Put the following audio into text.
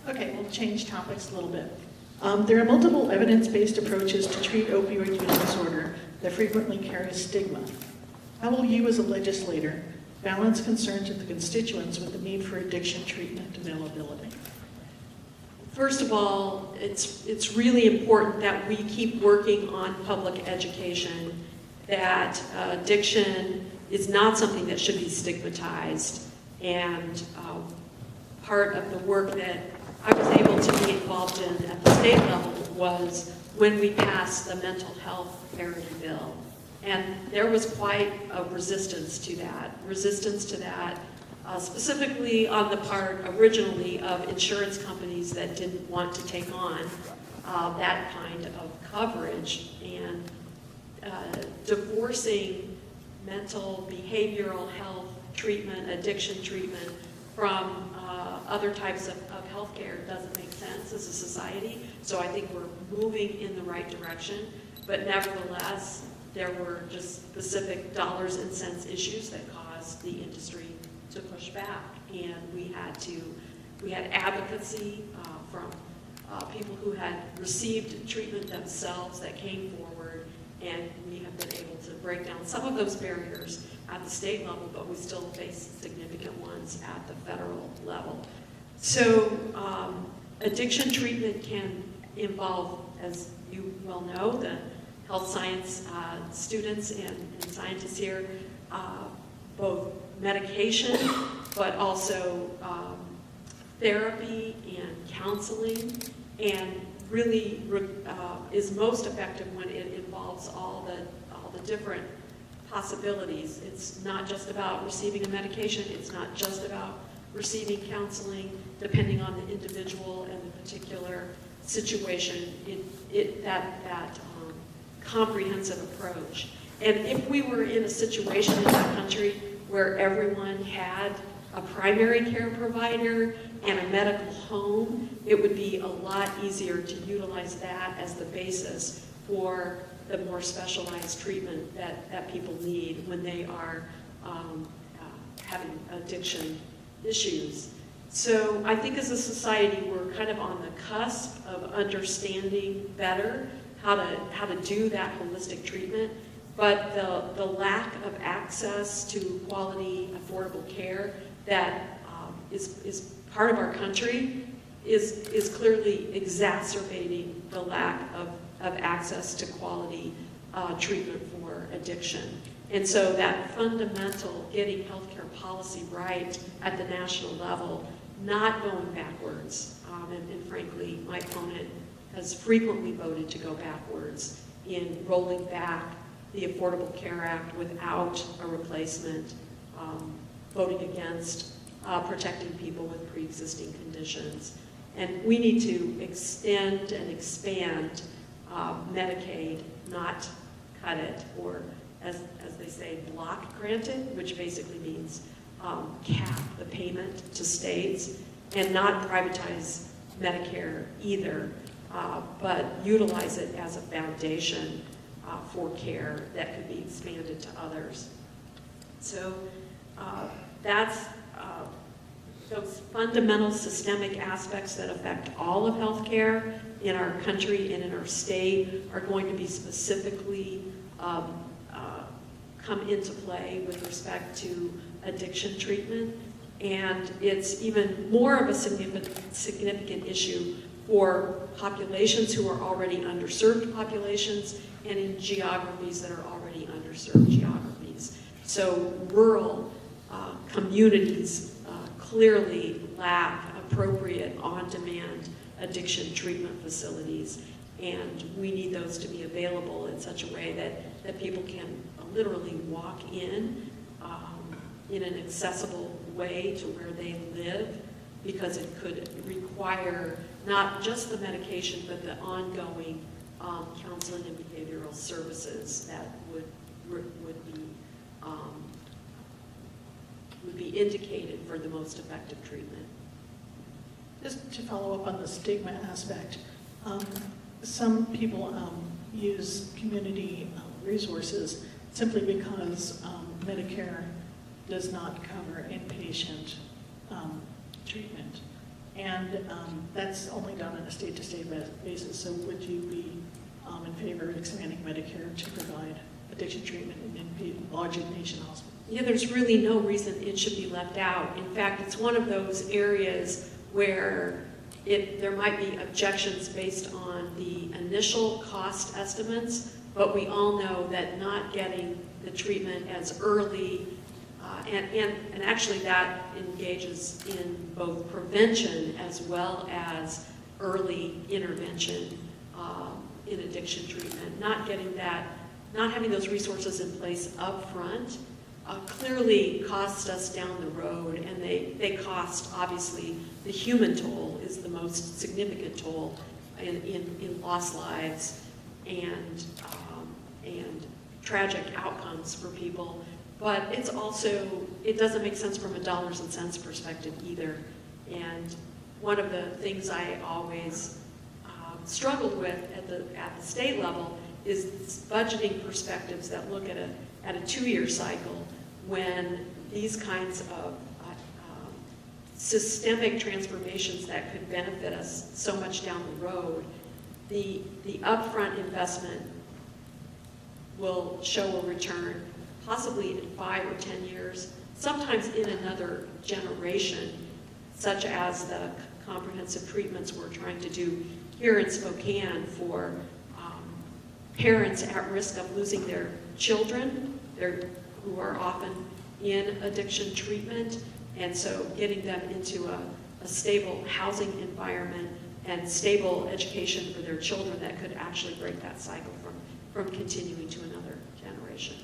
Okay, we'll change topics a little bit. There are multiple evidence-based approaches to treat opioid use disorder that frequently carry stigma. How will you, as a legislator, balance concerns of the constituents with the need for addiction treatment availability? First of all, it's really important that we keep working on public education, that addiction is not something that should be stigmatized. And part of the work that I was able to be involved in at the state level was when we passed the mental health parity bill. And there was quite a resistance to that, specifically on the part originally of insurance companies that didn't want to take on that kind of coverage. And divorcing mental behavioral health treatment, addiction treatment from other types of healthcare doesn't make sense as a society. So I think we're moving in the right direction. But nevertheless, there were just specific dollars and cents issues that caused the industry to push back. And we had advocacy from people who had received treatment themselves that came forward, and we have been able to break down some of those barriers at the state level, but we still face significant ones at the federal level. So addiction treatment can involve, as you well know, the health science students and scientists here, both medication, but also therapy and counseling, and really is most effective when it involves all the different possibilities. It's not just about receiving a medication, it's not just about receiving counseling, depending on the individual and the particular situation, that comprehensive approach. And if we were in a situation in our country where everyone had a primary care provider and a medical home, it would be a lot easier to utilize that as the basis for the more specialized treatment that people need when they are having addiction issues. So I think as a society, we're kind of on the cusp of understanding better how to do that holistic treatment, but the lack of access to quality, affordable care that is part of our country is clearly exacerbating the lack of access to quality treatment for addiction. And so that fundamental getting healthcare policy right at the national level, not going backwards, and frankly, my opponent has frequently voted to go backwards in rolling back the Affordable Care Act without a replacement, voting against protecting people with pre-existing conditions. And we need to extend and expand Medicaid, not cut it, or as they say, block grant it, which basically means cap the payment to states, and not privatize Medicare either, but utilize it as a foundation for care that could be expanded to others. So that's those fundamental systemic aspects that affect all of healthcare in our country and in our state are going to be specifically come into play with respect to addiction treatment. And it's even more of a significant issue for populations who are already underserved populations and in geographies that are already underserved geographies. So rural communities clearly lack appropriate on-demand addiction treatment facilities, and we need those to be available in such a way that people can literally walk in an accessible way to where they live, because it could require not just the medication, but the ongoing counseling and behavioral services that would be indicated for the most effective treatment. Just to follow up on the stigma aspect, some people use community resources simply because Medicare does not cover inpatient treatment. And that's only done on a state-to-state basis. So would you be in favor of expanding Medicare to provide addiction treatment in large inpatient hospitals? Yeah, there's really no reason it should be left out. In fact, it's one of those areas where there might be objections based on the initial cost estimates, but we all know that not getting the treatment as early, and actually that engages in both prevention as well as early intervention in addiction treatment. Not having those resources in place up front clearly cost us down the road, and they cost, obviously, the human toll is the most significant toll in lost lives and tragic outcomes for people. But it's also, it doesn't make sense from a dollars and cents perspective either. And one of the things I always struggled with at the state level is budgeting perspectives that look at a 2-year cycle, when these kinds of systemic transformations that could benefit us so much down the road, the upfront investment will show a return possibly in 5 or 10 years, sometimes in another generation, such as the comprehensive treatments we're trying to do here in Spokane for parents at risk of losing their children, who are often in addiction treatment, and so getting them into a stable housing environment and stable education for their children that could actually break that cycle from continuing to another generation.